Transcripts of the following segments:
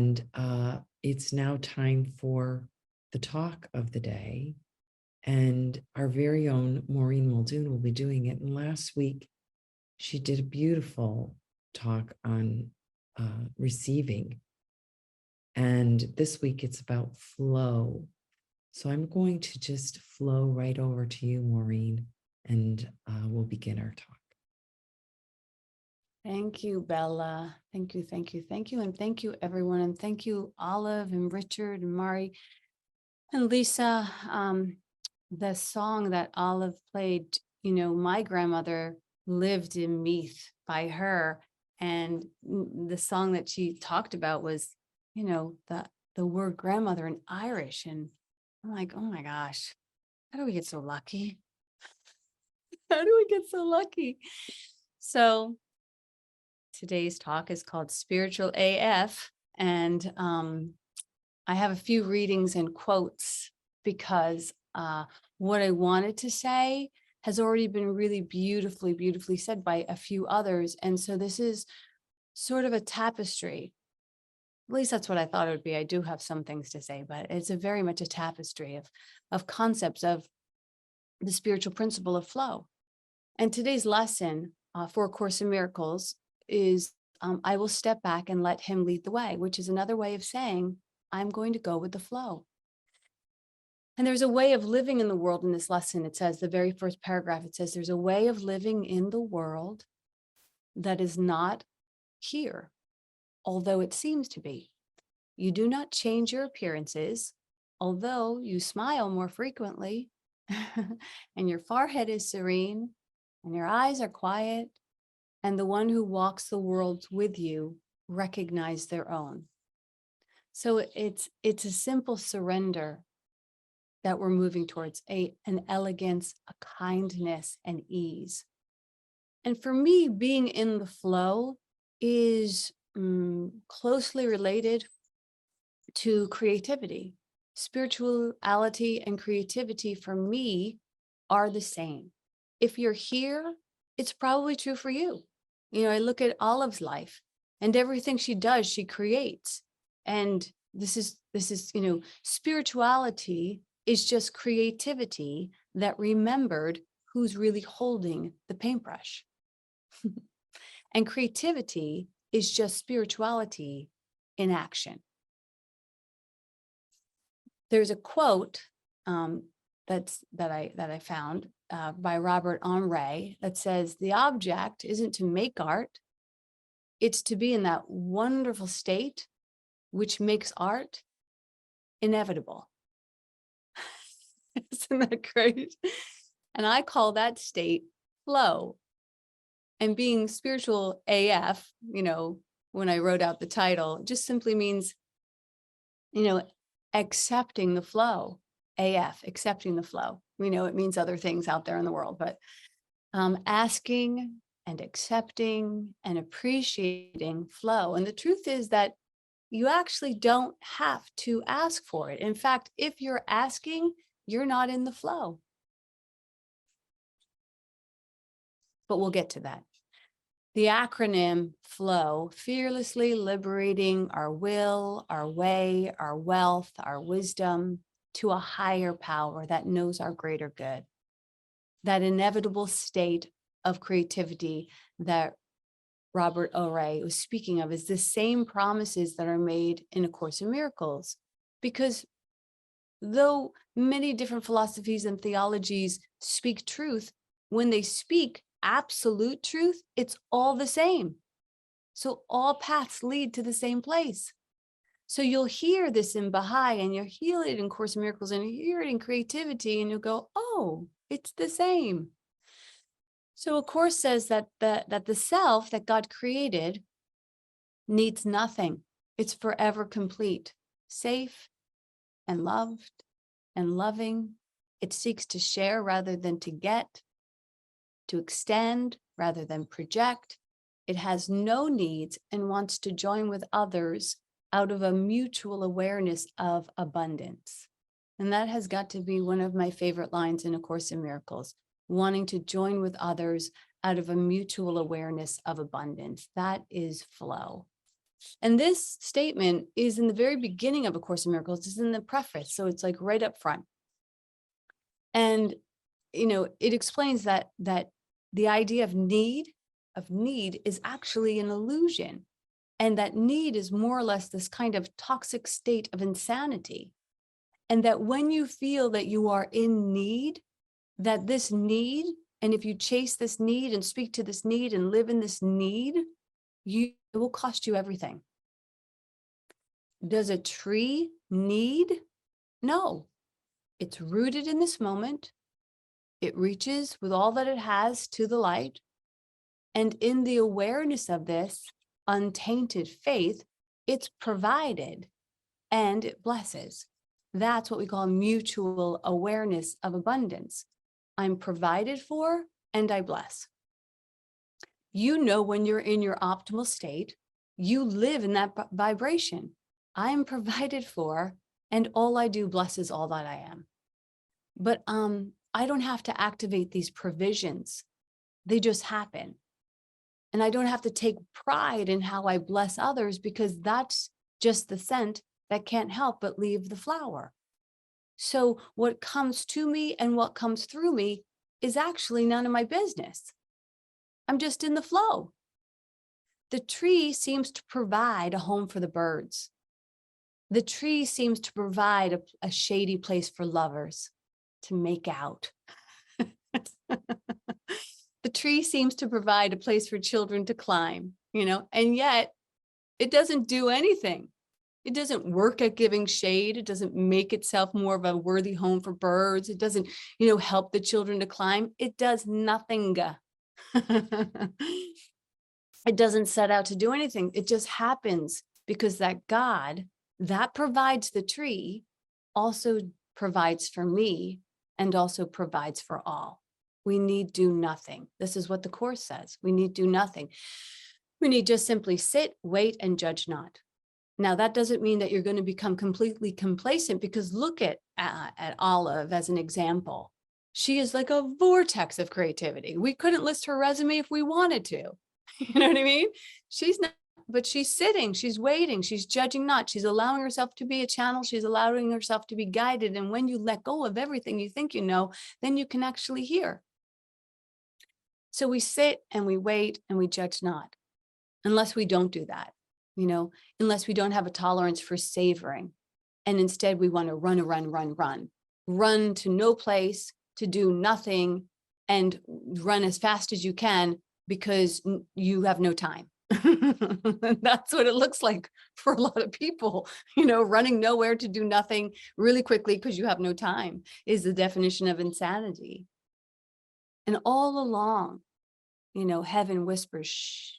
And it's now time for the talk of the day. And our very own Maureen Muldoon will be doing it. And last week, she did a beautiful talk on receiving. And this week, it's about flow. So I'm going to just flow right over to you, Maureen, and we'll begin our talk. Thank you, Bella. Thank you, thank you, thank you. And thank you, everyone. And thank you, Olive and Richard and Mari and Lisa. The song that Olive played, my grandmother lived in Meath by her. And the song that she talked about was, the word grandmother in Irish. And I'm like, oh my gosh, how do we get so lucky? How do we get so lucky? So today's talk is called Spiritual AF. And I have a few readings and quotes because what I wanted to say has already been really beautifully said by a few others. And so this is sort of a tapestry. At least that's what I thought it would be. I do have some things to say, but it's very much a tapestry of concepts of the spiritual principle of flow. And today's lesson for A Course in Miracles is I will step back and let him lead the way, which is another way of saying I'm going to go with the flow. And there's a way of living in the world in this lesson. It says, the very first paragraph, it says, there's a way of living in the world that is not here, although it seems to be. You do not change your appearances, although you smile more frequently, and your forehead is serene, and your eyes are quiet, and the one who walks the world with you recognize their own. So it's a simple surrender that we're moving towards, an elegance, a kindness, and ease. And for me, being in the flow is closely related to creativity. Spirituality and creativity for me are the same. If you're here, it's probably true for you. I look at Olive's life and everything she does, she creates. And this is, spirituality is just creativity that remembered who's really holding the paintbrush. And creativity is just spirituality in action. There's a quote that I found by Robert Henri that says, the object isn't to make art, it's to be in that wonderful state which makes art inevitable. Isn't that great? And I call that state flow. And being spiritual AF, when I wrote out the title, just simply means, accepting the flow. AF, accepting the flow. We know it means other things out there in the world, but asking and accepting and appreciating flow. And the truth is that you actually don't have to ask for it. In fact, if you're asking, you're not in the flow. But we'll get to that. The acronym FLOW, fearlessly liberating our will, our way, our wealth, our wisdom to a higher power that knows our greater good. That inevitable state of creativity that Robert Henri was speaking of is the same promises that are made in A Course in Miracles. Because though many different philosophies and theologies speak truth, when they speak absolute truth, it's all the same. So all paths lead to the same place. So you'll hear this in Baha'i, and you'll hear it in Course in Miracles, and you hear it in creativity, and you'll go, oh, it's the same. So A Course says that the self that God created needs nothing. It's forever complete, safe and loved and loving. It seeks to share rather than to get, to extend rather than project. It has no needs and wants to join with others out of a mutual awareness of abundance. And that has got to be one of my favorite lines in A Course in Miracles, wanting to join with others out of a mutual awareness of abundance. That is flow. And this statement is in the very beginning of A Course in Miracles. It's in the preface. So it's like right up front. And, it explains that the idea of need is actually an illusion. And that need is more or less this kind of toxic state of insanity. And that when you feel that you are in need, that this need, and if you chase this need and speak to this need and live in this need, it will cost you everything. Does a tree need? No, it's rooted in this moment. It reaches with all that it has to the light. And in the awareness of this untainted faith, it's provided and it blesses. That's what we call mutual awareness of abundance. I'm provided for and I bless. When you're in your optimal state, you live in that vibration. I am provided for and all I do blesses all that I am. But I don't have to activate these provisions. They just happen. And I don't have to take pride in how I bless others because that's just the scent that can't help but leave the flower. So what comes to me and what comes through me is actually none of my business. I'm just in the flow. The tree seems to provide a home for the birds. The tree seems to provide a shady place for lovers to make out. The tree seems to provide a place for children to climb, and yet it doesn't do anything. It doesn't work at giving shade. It doesn't make itself more of a worthy home for birds. It doesn't, help the children to climb. It does nothing. It doesn't set out to do anything. It just happens because that God that provides the tree also provides for me and also provides for all. We need do nothing. This is what the Course says. We need do nothing. We need just simply sit, wait, and judge not. Now, that doesn't mean that you're going to become completely complacent, because look at Olive as an example. She is like a vortex of creativity. We couldn't list her resume if we wanted to. You know what I mean? She's not, but she's sitting, she's waiting, she's judging not, she's allowing herself to be a channel, she's allowing herself to be guided. And when you let go of everything you think you know, then you can actually hear. So we sit and we wait and we judge not, unless we don't do that, unless we don't have a tolerance for savoring. And instead we want to run to no place, to do nothing, and run as fast as you can because you have no time. That's what it looks like for a lot of people, running nowhere to do nothing really quickly because you have no time is the definition of insanity. And all along, heaven whispers, shh,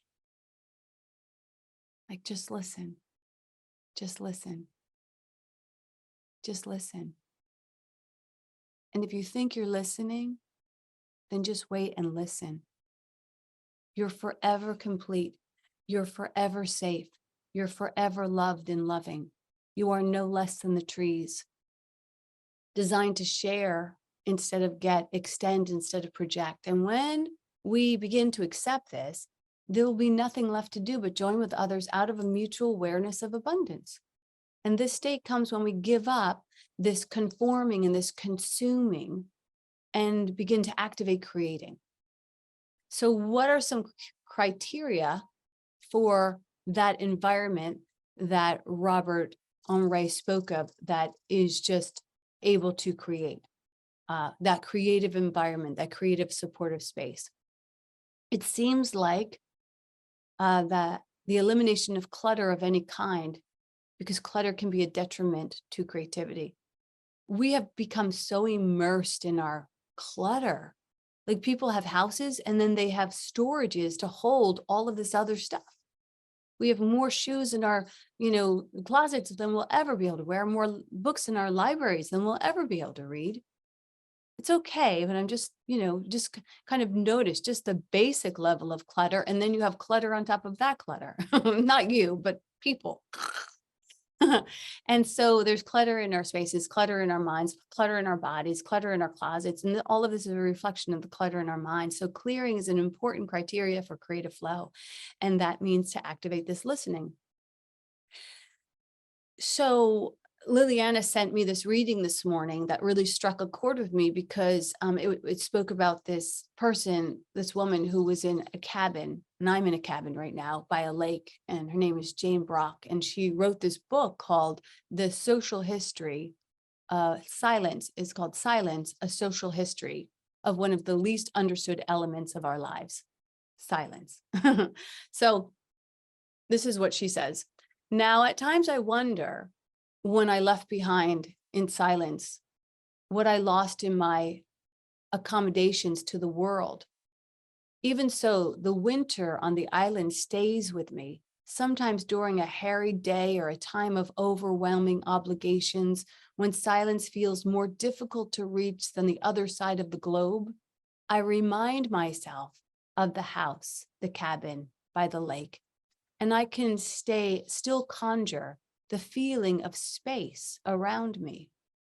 like, just listen, just listen, just listen. And if you think you're listening, then just wait and listen. You're forever complete. You're forever safe. You're forever loved and loving. You are no less than the trees, designed to share instead of get, extend instead of project. And when we begin to accept this, there will be nothing left to do but join with others out of a mutual awareness of abundance. And this state comes when we give up this conforming and this consuming and begin to activate creating. So what are some criteria for that environment that Robert Henri spoke of that is just able to create that creative environment, that creative supportive space? It seems like that the elimination of clutter of any kind, because clutter can be a detriment to creativity. We have become so immersed in our clutter. Like, people have houses and then they have storages to hold all of this other stuff. We have more shoes in our, closets than we'll ever be able to wear, more books in our libraries than we'll ever be able to read. It's okay, but I'm just, just kind of notice just the basic level of clutter. And then you have clutter on top of that clutter. Not you, but people. And so there's clutter in our spaces, clutter in our minds, clutter in our bodies, clutter in our closets. And all of this is a reflection of the clutter in our minds. So clearing is an important criteria for creative flow. And that means to activate this listening. So Liliana sent me this reading this morning that really struck a chord with me because it spoke about this person, this woman who was in a cabin, and I'm in a cabin right now by a lake, and her name is Jane Brock, and she wrote this book called The Social History. Silence is called Silence, A Social History of one of the least understood elements of our lives, silence. So this is what she says. Now, at times I wonder when I left behind in silence what I lost in my accommodations to the world. Even so, the winter on the island stays with me, sometimes during a harried day or a time of overwhelming obligations when silence feels more difficult to reach than the other side of the globe. I remind myself of the house, the cabin by the lake, and I can still conjure the feeling of space around me,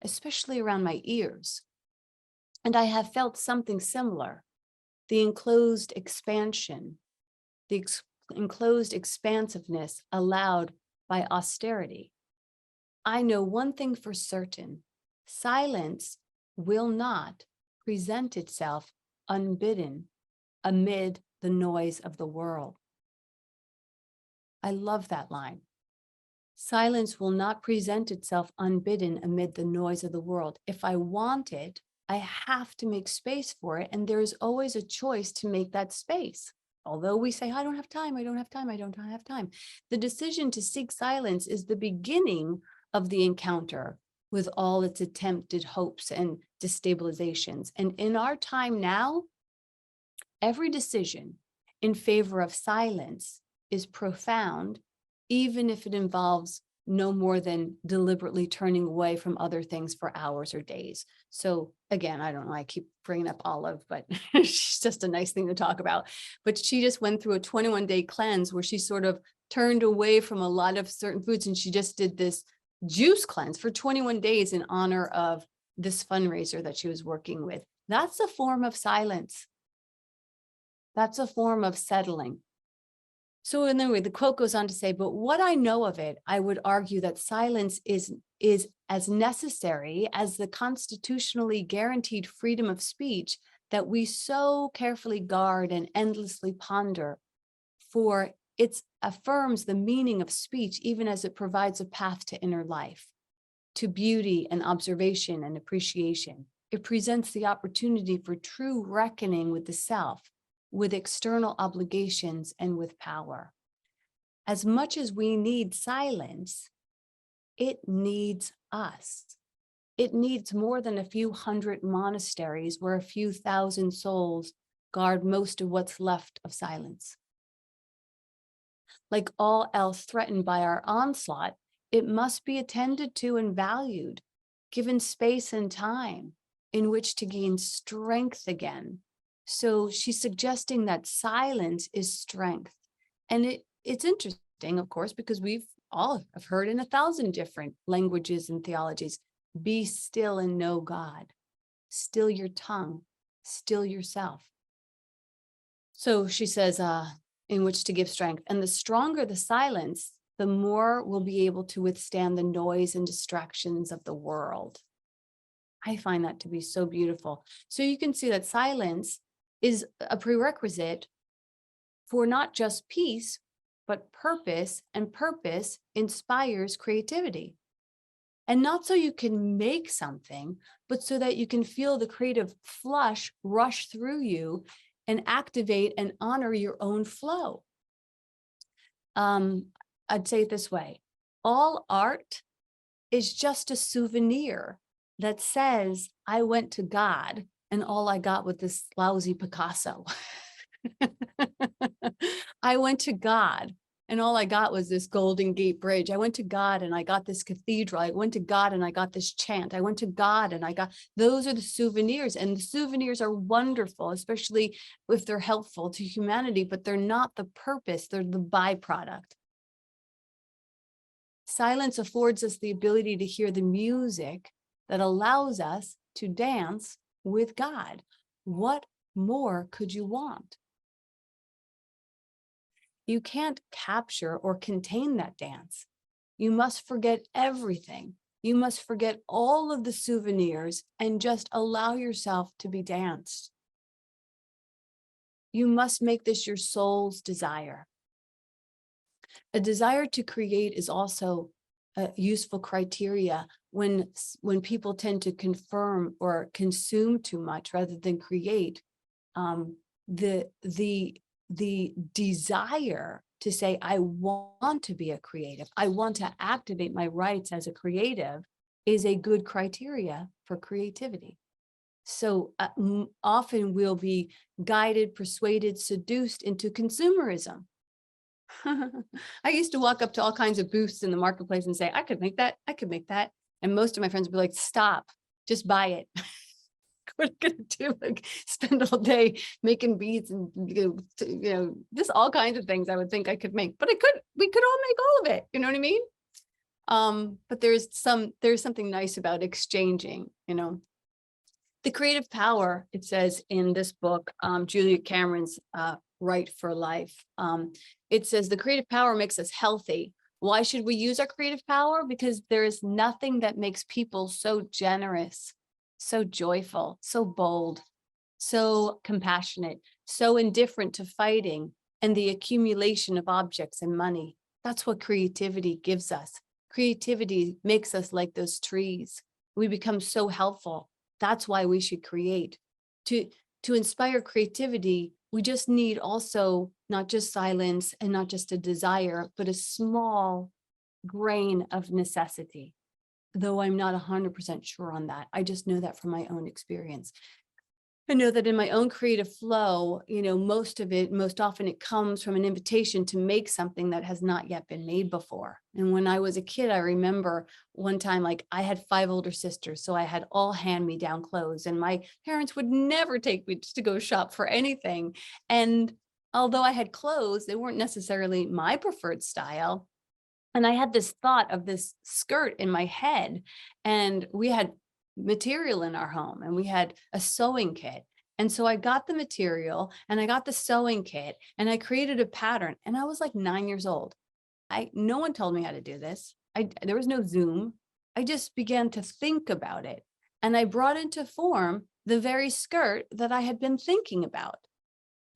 especially around my ears. And I have felt something similar, the enclosed expansion, the enclosed expansiveness allowed by austerity. I know one thing for certain, silence will not present itself unbidden amid the noise of the world. I love that line. Silence will not present itself unbidden amid the noise of the world. If I want it, I have to make space for it. And there is always a choice to make that space. Although we say, I don't have time, I don't have time, I don't have time. The decision to seek silence is the beginning of the encounter with all its attempted hopes and destabilizations. And in our time now, every decision in favor of silence is profound, even if it involves no more than deliberately turning away from other things for hours or days. So again, I don't know, I keep bringing up Olive, but she's just a nice thing to talk about. But she just went through a 21-day cleanse where she sort of turned away from a lot of certain foods, and she just did this juice cleanse for 21 days in honor of this fundraiser that she was working with. That's a form of silence. That's a form of settling. So anyway, the quote goes on to say, but what I know of it, I would argue that silence is as necessary as the constitutionally guaranteed freedom of speech that we so carefully guard and endlessly ponder, for it affirms the meaning of speech even as it provides a path to inner life, to beauty and observation and appreciation. It presents the opportunity for true reckoning with the self, with external obligations, and with power. As much as we need silence, it needs us. It needs more than a few hundred monasteries where a few thousand souls guard most of what's left of silence. Like all else threatened by our onslaught, it must be attended to and valued, given space and time in which to gain strength again. So she's suggesting that silence is strength. And it's interesting, of course, because we've all have heard in 1,000 different languages and theologies, be still and know God, still your tongue, still yourself. So she says, in which to give strength. And the stronger the silence, the more we'll be able to withstand the noise and distractions of the world. I find that to be so beautiful. So you can see that silence is a prerequisite for not just peace, but purpose, and purpose inspires creativity. And not so you can make something, but so that you can feel the creative flush rush through you and activate and honor your own flow. I'd say it this way, all art is just a souvenir that says, I went to God and all I got was this lousy Picasso. I went to God and all I got was this Golden Gate Bridge. I went to God and I got this cathedral. I went to God and I got this chant. I went to God and I got, those are the souvenirs, and the souvenirs are wonderful, especially if they're helpful to humanity, but they're not the purpose, they're the byproduct. Silence affords us the ability to hear the music that allows us to dance with God. What more could you want? You can't capture or contain that dance. You must forget everything. You must forget all of the souvenirs and just allow yourself to be danced. You must make this your soul's desire. A desire to create is also a useful criteria when people tend to confirm or consume too much rather than create. The desire to say, I want to be a creative, I want to activate my rights as a creative, is a good criteria for creativity. So often we'll be guided, persuaded, seduced into consumerism. I used to walk up to all kinds of booths in the marketplace and say, I could make that, I could make that. And most of my friends would be like, stop, just buy it. What are you gonna do? Like spend all day making beads and just all kinds of things I would think I could make, but we could all make all of it. You know what I mean? But there's something nice about exchanging, the creative power, it says in this book, Julia Cameron's Right for Life. It says the creative power makes us healthy. Why should we use our creative power? Because there is nothing that makes people so generous, so joyful, so bold, so compassionate, so indifferent to fighting and the accumulation of objects and money. That's what creativity gives us. Creativity makes us like those trees. We become so helpful. That's why we should create. To inspire creativity, we just need also not just silence and not just a desire, but a small grain of necessity. Though I'm not 100% sure on that. I just know that from my own experience. I know that in my own creative flow, most often it comes from an invitation to make something that has not yet been made before. And when I was a kid, I remember one time, like I had 5 older sisters, so I had all hand-me-down clothes, and my parents would never take me to go shop for anything. And although I had clothes, they weren't necessarily my preferred style. And I had this thought of this skirt in my head, and we had material in our home and we had a sewing kit. And so I got the material and I got the sewing kit and I created a pattern, and I was like 9 years old. No one told me how to do this. There was no Zoom. I just began to think about it, and I brought into form the very skirt that I had been thinking about.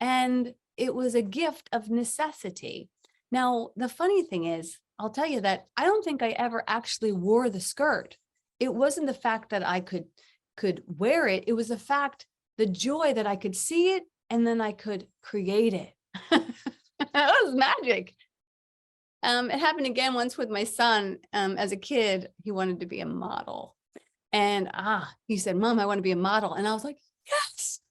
And it was a gift of necessity. Now, the funny thing is, I'll tell you that I don't think I ever actually wore the skirt. It wasn't the fact that I could wear it. It was the joy that I could see it and then I could create it. That was magic. It happened again once with my son. As a kid, he wanted to be a model. And he said, Mom, I want to be a model. And I was like, yes.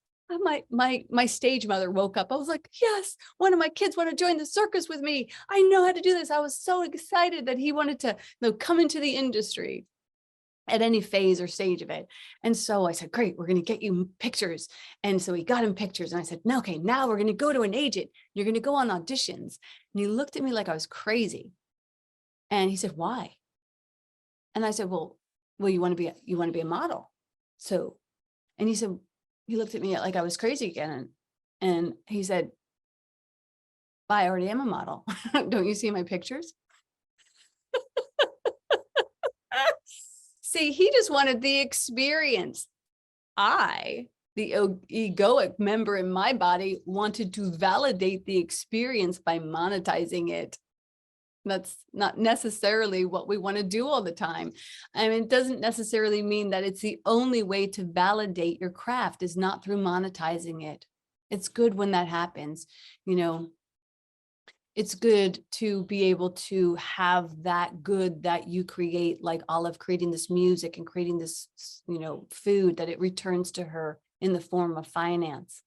My stage mother woke up. I was like, yes, one of my kids want to join the circus with me. I know how to do this. I was so excited that he wanted to come into the industry at any phase or stage of it. And so I said, great, we're going to get you pictures. And so he got him pictures. And I said, no, okay, now we're going to go to an agent. You're going to go on auditions. And he looked at me like I was crazy. And he said, why? And I said, well, you want to be a model. So, and he looked at me like I was crazy again. And he said, I already am a model. Don't you see my pictures? See, he just wanted the experience. I, the egoic member in my body, wanted to validate the experience by monetizing it. That's not necessarily what we want to do all the time. I mean, it doesn't necessarily mean that it's the only way to validate your craft is not through monetizing it. It's good when that happens. It's good to be able to have that good that you create, like Olive creating this music and creating this, food, that it returns to her in the form of finance.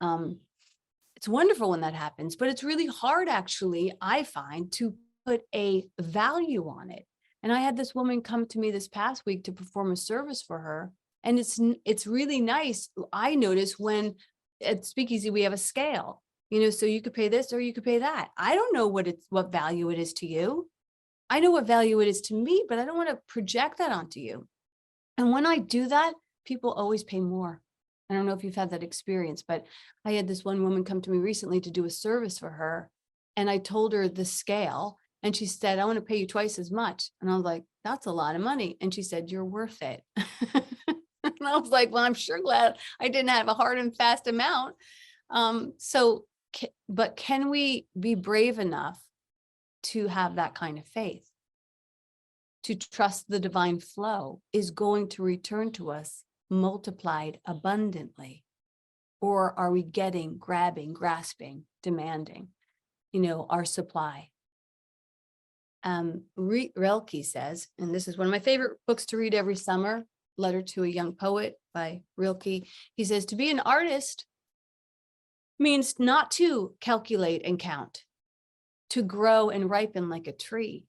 It's wonderful when that happens, but it's really hard, actually, I find, to put a value on it. And I had this woman come to me this past week to perform a service for her. And it's really nice. I notice when at Speakeasy, we have a scale. So you could pay this or you could pay that. I don't know what value it is to you. I know what value it is to me, but I don't want to project that onto you. And when I do that, people always pay more. I don't know if you've had that experience, but I had this one woman come to me recently to do a service for her. And I told her the scale, And she said, I want to pay you twice as much. And I was like, that's a lot of money. And she said, you're worth it. And I was like, well, I'm sure glad I didn't have a hard and fast amount. But can we be brave enough to have that kind of faith? To trust the divine flow is going to return to us multiplied abundantly? Or are we getting, grabbing, grasping, demanding, our supply? Rilke says, and this is one of my favorite books to read every summer, Letter to a Young Poet by Rilke. He says, to be an artist means not to calculate and count, to grow and ripen like a tree.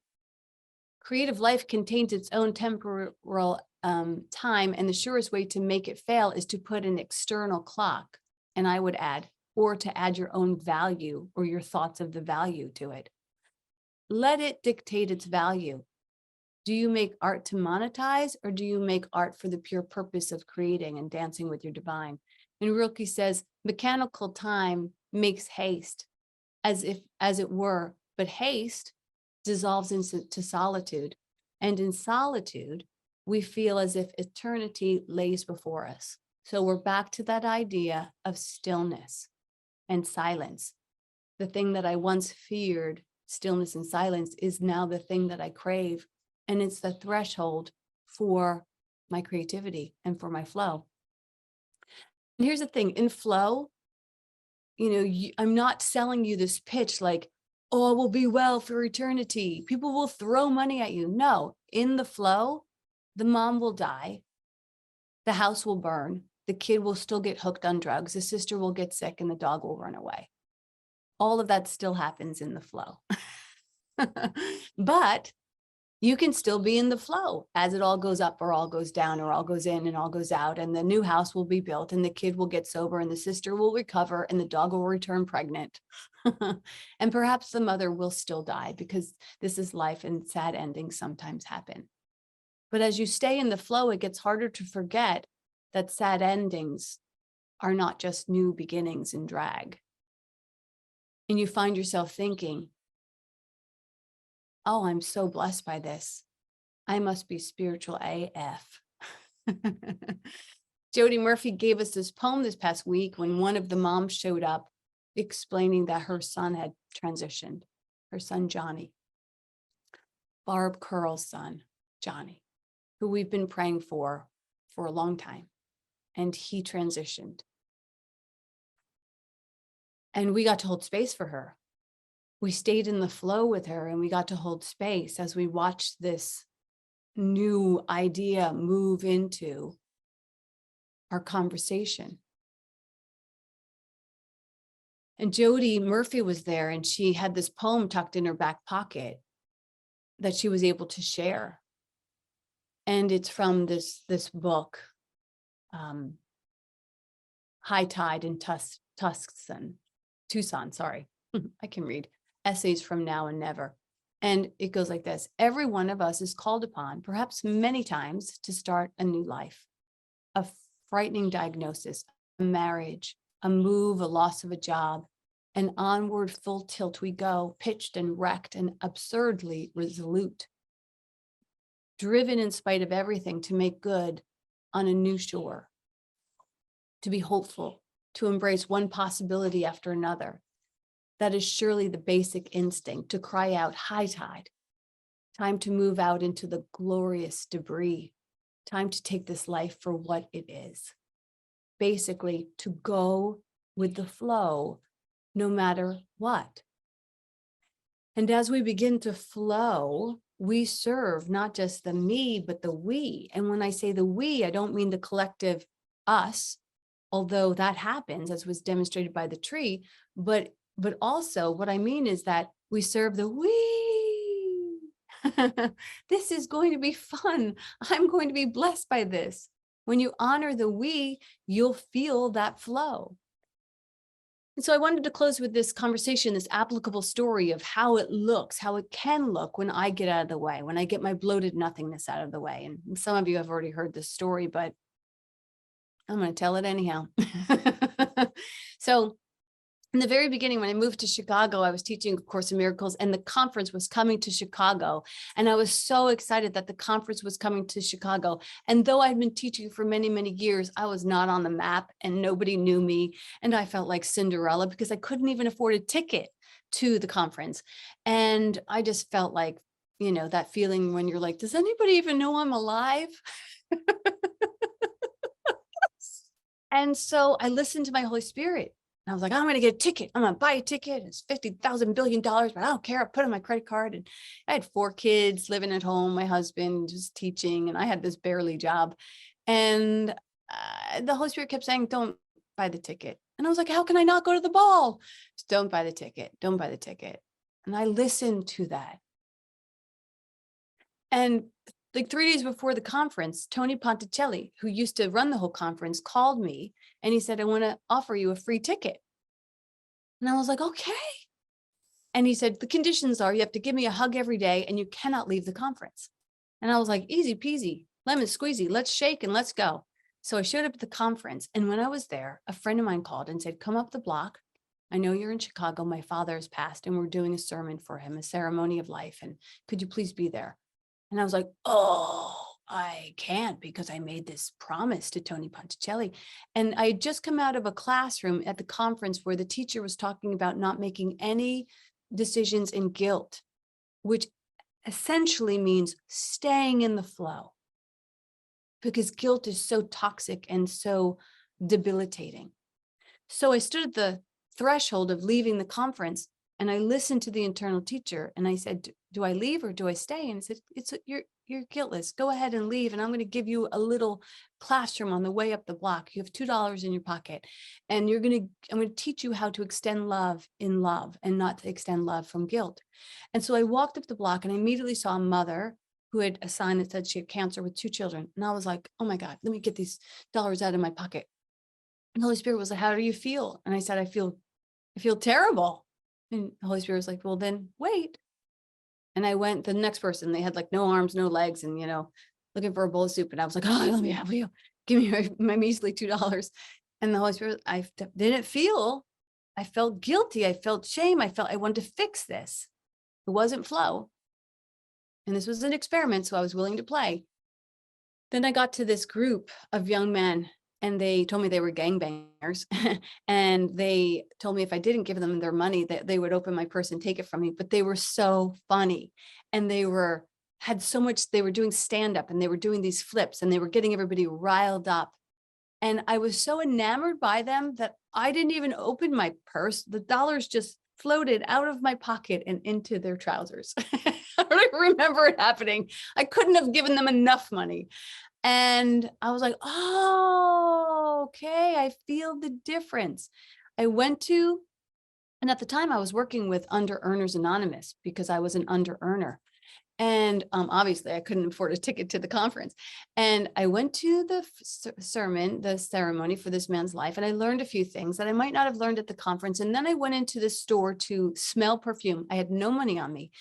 Creative life contains its own temporal time, and the surest way to make it fail is to put an external clock, and I would add, or to add your own value or your thoughts of the value to it. Let it dictate its value. Do you make art to monetize, or do you make art for the pure purpose of creating and dancing with your divine? And Rilke says, mechanical time makes haste, as it were, but haste dissolves into solitude. And in solitude, we feel as if eternity lays before us. So we're back to that idea of stillness and silence. The thing that I once feared, stillness and silence, is now the thing that I crave. And it's the threshold for my creativity and for my flow. And here's the thing, in flow, I'm not selling you this pitch like, oh, we'll be well for eternity. People will throw money at you. No, in the flow, the mom will die. The house will burn. The kid will still get hooked on drugs. The sister will get sick and the dog will run away. All of that still happens in the flow. But you can still be in the flow as it all goes up or all goes down or all goes in and all goes out, and the new house will be built and the kid will get sober and the sister will recover and the dog will return pregnant. And perhaps the mother will still die, because this is life and sad endings sometimes happen. But as you stay in the flow, it gets harder to forget that sad endings are not just new beginnings in drag. And you find yourself thinking, oh, I'm so blessed by this. I must be spiritual AF. Jody Murphy gave us this poem this past week when one of the moms showed up explaining that her son had transitioned, her son, Johnny, Barb Curl's son, Johnny, who we've been praying for a long time. And he transitioned. And we got to hold space for her. We stayed in the flow with her and we got to hold space as we watched this new idea move into our conversation. And Jody Murphy was there, and she had this poem tucked in her back pocket that she was able to share. And it's from this book, High Tide in Tucson, sorry, I can read. Essays from Now and Never. And it goes like this: every one of us is called upon, perhaps many times, to start a new life. A frightening diagnosis, a marriage, a move, a loss of a job, and onward full tilt we go, pitched and wrecked and absurdly resolute, driven in spite of everything to make good on a new shore, to be hopeful, to embrace one possibility after another. That is surely the basic instinct, to cry out, high tide, time to move out into the glorious debris, time to take this life for what it is. Basically, to go with the flow, no matter what. And as we begin to flow, we serve not just the me, but the we. And when I say the we, I don't mean the collective us, although that happens, as was demonstrated by the tree, but also what I mean is that we serve the we. This is going to be fun. I'm going to be blessed by this. When you honor the we, you'll feel that flow. And so I wanted to close with this conversation, this applicable story of how it looks, how it can look when I get out of the way, when I get my bloated nothingness out of the way. And some of you have already heard this story, but I'm going to tell it anyhow. So in the very beginning, when I moved to Chicago, I was teaching A Course in Miracles, and the conference was coming to Chicago. And I was so excited that the conference was coming to Chicago. And though I'd been teaching for many, many years, I was not on the map and nobody knew me. And I felt like Cinderella because I couldn't even afford a ticket to the conference. And I just felt like, that feeling when you're like, does anybody even know I'm alive? And so I listened to my Holy Spirit. And I was like, I'm going to get a ticket. I'm going to buy a ticket. It's $50,000 billion, but I don't care. I put it on my credit card. And I had 4 kids living at home, my husband just teaching, and I had this barely job. And the Holy Spirit kept saying, don't buy the ticket. And I was like, how can I not go to the ball? Just don't buy the ticket. Don't buy the ticket. And I listened to that. And like 3 days before the conference, Tony Ponticelli, who used to run the whole conference, called me and he said, I want to offer you a free ticket. And I was like, okay. And he said, the conditions are you have to give me a hug every day and you cannot leave the conference. And I was like, easy peasy, lemon squeezy, let's shake and let's go. So I showed up at the conference. And when I was there, a friend of mine called and said, come up the block. I know you're in Chicago. My father has passed and we're doing a sermon for him, a ceremony of life. And could you please be there? And I was like, oh, I can't because I made this promise to Tony Ponticelli. And I had just come out of a classroom at the conference where the teacher was talking about not making any decisions in guilt, which essentially means staying in the flow because guilt is so toxic and so debilitating. So I stood at the threshold of leaving the conference and I listened to the internal teacher and I said, do I leave or do I stay? And he said, you're guiltless. Go ahead and leave. And I'm going to give you a little classroom on the way up the block. You have $2 in your pocket and I'm going to teach you how to extend love in love and not to extend love from guilt. And so I walked up the block and I immediately saw a mother who had a sign that said she had cancer with 2 children. And I was like, oh my God, let me get these dollars out of my pocket. And the Holy Spirit was like, how do you feel? And I said, I feel terrible. And the Holy Spirit was like, well, then wait. And I went, the next person, they had like no arms, no legs, and, looking for a bowl of soup. And I was like, oh, let me have you. Give me my measly $2. And the Holy Spirit, I felt guilty. I felt shame. I wanted to fix this. It wasn't flow. And this was an experiment, so I was willing to play. Then I got to this group of young men and they told me they were gangbangers and they told me if I didn't give them their money that they would open my purse and take it from me. But they were so funny and they were doing stand-up and they were doing these flips and they were getting everybody riled up. And I was so enamored by them that I didn't even open my purse. The dollars just floated out of my pocket and into their trousers. I remember it happening. I couldn't have given them enough money. And I was like, oh, okay, I feel the difference. I went to, and at the time I was working with Under Earners Anonymous because I was an under earner. And obviously I couldn't afford a ticket to the conference. And I went to the the ceremony for this man's life. And I learned a few things that I might not have learned at the conference. And then I went into the store to smell perfume. I had no money on me.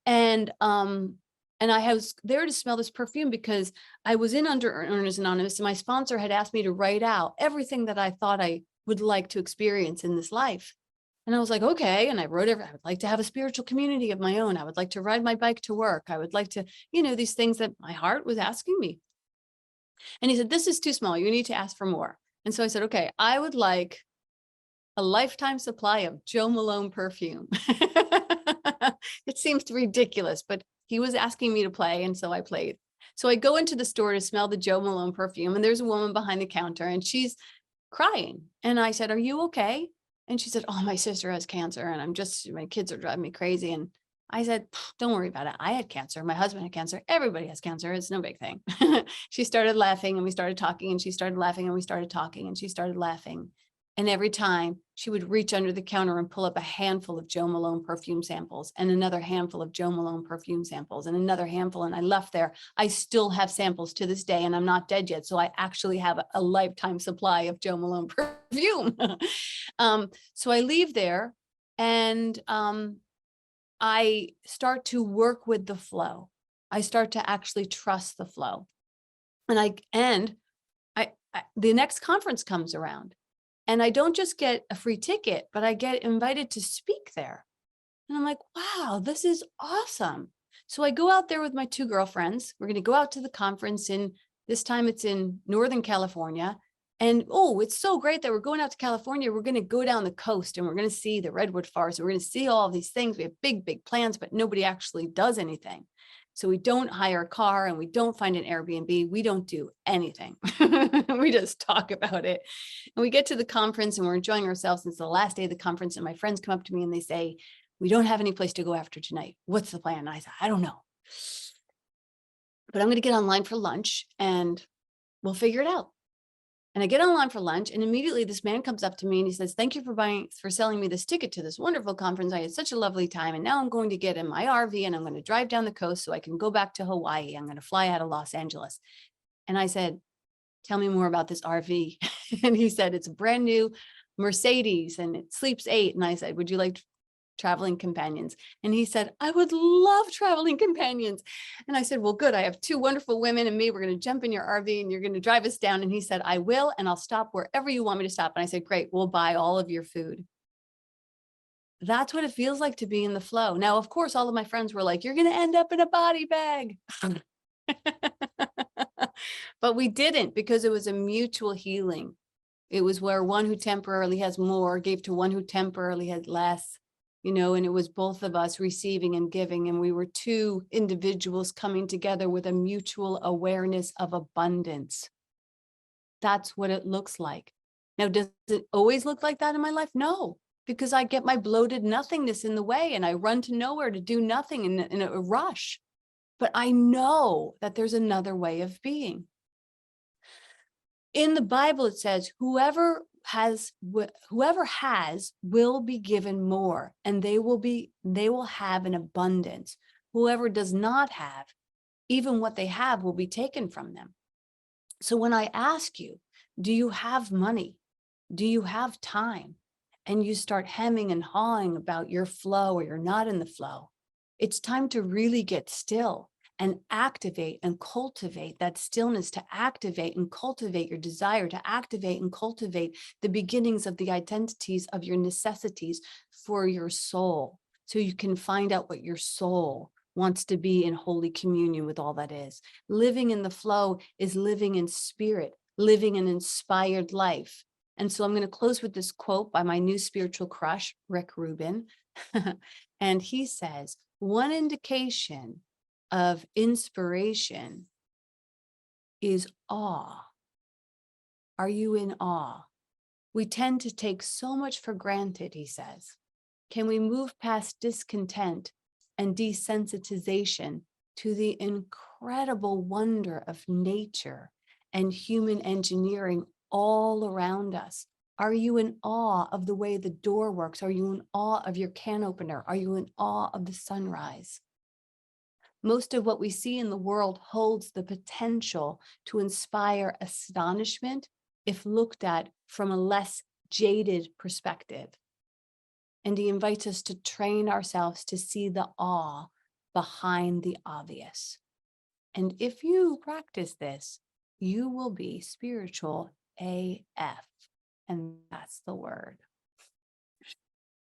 And I was there to smell this perfume because I was in Under Earners Anonymous and my sponsor had asked me to write out everything that I thought I would like to experience in this life. And I was like, okay. And I wrote I would like to have a spiritual community of my own. I would like to ride my bike to work. I would like to, these things that my heart was asking me. And he said, this is too small. You need to ask for more. And so I said, okay, I would like a lifetime supply of Joe Malone perfume. It seems ridiculous, but he was asking me to play. And so I played. So I go into the store to smell the Joe Malone perfume. And there's a woman behind the counter and she's crying. And I said, are you okay? And she said, oh, my sister has cancer and my kids are driving me crazy. And I said, don't worry about it. I had cancer. My husband had cancer. Everybody has cancer. It's no big thing. She started laughing and we started talking and she started laughing and we started talking and she started laughing. And every time she would reach under the counter and pull up a handful of Joe Malone perfume samples and another handful of Joe Malone perfume samples and another handful. And I left there. I still have samples to this day and I'm not dead yet. So I actually have a lifetime supply of Joe Malone perfume. So I leave there and I start to work with the flow. I start to actually trust the flow. And the next conference comes around. And I don't just get a free ticket, but I get invited to speak there. And I'm like, wow, this is awesome. So I go out there with my two girlfriends. We're going to go out to the conference this time it's in Northern California. And oh, it's so great that we're going out to California. We're going to go down the coast and we're going to see the redwood forest. We're going to see all of these things. We have big, big plans, but nobody actually does anything. So we don't hire a car and we don't find an Airbnb. We don't do anything. We just talk about it. And we get to the conference and we're enjoying ourselves. It's the last day of the conference. And my friends come up to me and they say, we don't have any place to go after tonight. What's the plan? And I said, I don't know, but I'm going to get online for lunch and we'll figure it out. And I get online for lunch and immediately this man comes up to me and he says, thank you for selling me this ticket to this wonderful conference. I had such a lovely time. And now I'm going to get in my RV and I'm going to drive down the coast so I can go back to Hawaii. I'm going to fly out of Los Angeles. And I said, tell me more about this RV. And he said, it's a brand new Mercedes and it sleeps 8. And I said, would you like traveling companions? And he said, I would love traveling companions. And I said, well, good. I have 2 wonderful women and me. We're going to jump in your RV and you're going to drive us down. And he said, I will, and I'll stop wherever you want me to stop. And I said, great, we'll buy all of your food. That's what it feels like to be in the flow. Now, of course, all of my friends were like, you're going to end up in a body bag. But we didn't, because it was a mutual healing. It was where one who temporarily has more gave to one who temporarily had less. And it was both of us receiving and giving. And we were 2 individuals coming together with a mutual awareness of abundance. That's what it looks like. Now, does it always look like that in my life? No, because I get my bloated nothingness in the way and I run to nowhere to do nothing in a rush. But I know that there's another way of being. In the Bible, it says, whoever has will be given more, and they will have an abundance. Whoever does not have, even what they have will be taken from them. So when I ask you, do you have money? Do you have time? And you start hemming and hawing about your flow or you're not in the flow, it's time to really get still and activate and cultivate that stillness, to activate and cultivate your desire, to activate and cultivate the beginnings of the identities of your necessities for your soul. So you can find out what your soul wants to be in holy communion with all that is. Living in the flow is living in spirit, living an inspired life. And so I'm going to close with this quote by my new spiritual crush, Rick Rubin. And he says, one indication of inspiration is awe. Are you in awe? We tend to take so much for granted, he says. Can we move past discontent and desensitization to the incredible wonder of nature and human engineering all around us? Are you in awe of the way the door works? Are you in awe of your can opener? Are you in awe of the sunrise? Most of what we see in the world holds the potential to inspire astonishment if looked at from a less jaded perspective. And he invites us to train ourselves to see the awe behind the obvious. And if you practice this, you will be spiritual AF. And that's the word.